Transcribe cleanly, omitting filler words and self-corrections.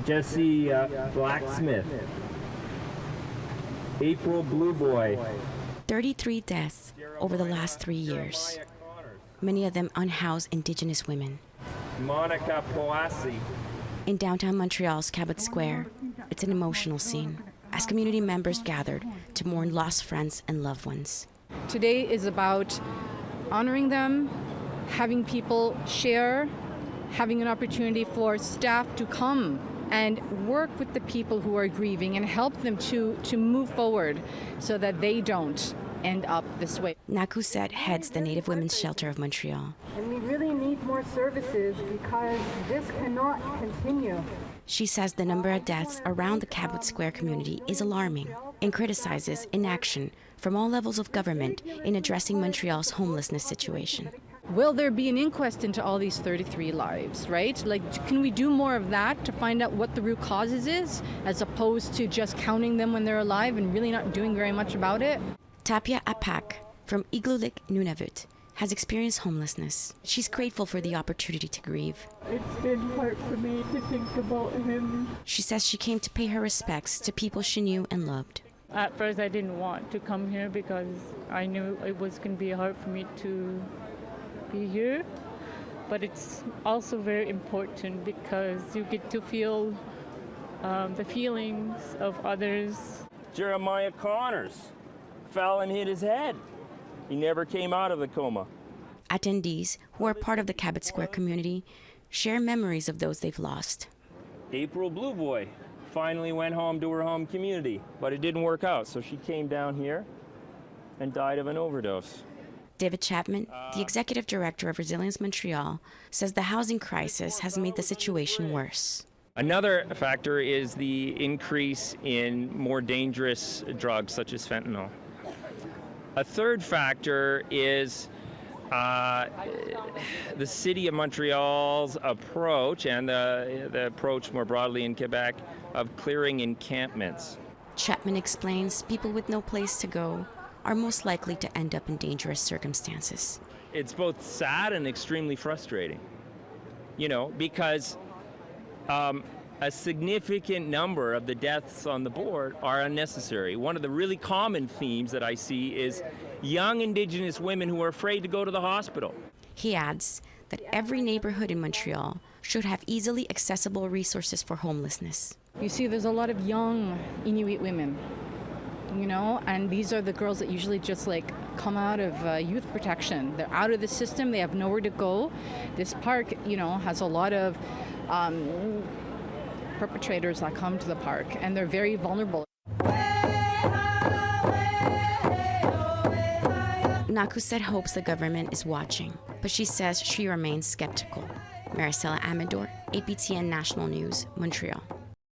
Jesse Blacksmith. April Blue Boy. 33 deaths over the last 3 years, many of them unhoused Indigenous women. Monica Poasi. In downtown Montreal's Cabot Square, it's an emotional scene as community members gathered to mourn lost friends and loved ones. Today is about honoring them, having people share, having an opportunity for staff to come and work with the people who are grieving and help them to move forward so that they don't end up this way. Nakusset heads the Native Women's Shelter of Montreal. And we really need more services because this cannot continue. She says the number of deaths around the Cabot Square community is alarming and criticizes inaction from all levels of government in addressing Montreal's homelessness situation. Will there be an inquest into all these 33 lives, right? Like, can we do more of that to find out what the root causes is, as opposed to just counting them when they're alive and really not doing very much about it? Tapia Apak from Igloolik, Nunavut, has experienced homelessness. She's grateful for the opportunity to grieve. It's been hard for me to think about him. She says she came to pay her respects to people she knew and loved. At first I didn't want to come here because I knew it was going to be hard for me to be here, but it's also very important because you get to feel the feelings of others. Jeremiah Connors fell and hit his head. He never came out of the coma. Attendees, who are part of the Cabot Square community, share memories of those they've lost. April Blue Boy finally went home to her home community, but it didn't work out, so she came down here and died of an overdose. David Chapman, the executive director of Resilience Montreal, says the housing crisis has made the situation worse. Another factor is the increase in more dangerous drugs such as fentanyl. A third factor is the city of Montreal's approach and the approach more broadly in Quebec of clearing encampments. Chapman explains people with no place to go are most likely to end up in dangerous circumstances. It's both sad and extremely frustrating, because a significant number of the deaths on the board are unnecessary. One of the really common themes that I see is young Indigenous women who are afraid to go to the hospital. He adds that every neighborhood in Montreal should have easily accessible resources for homelessness. You see, there's a lot of young Inuit women, and these are the girls that usually just come out of youth protection. They're out of the system, they have nowhere to go. This park, has a lot of perpetrators that come to the park, and they're very vulnerable. Nakusset hopes the government is watching, but she says she remains skeptical. Maricela Amador, APTN National News, Montreal.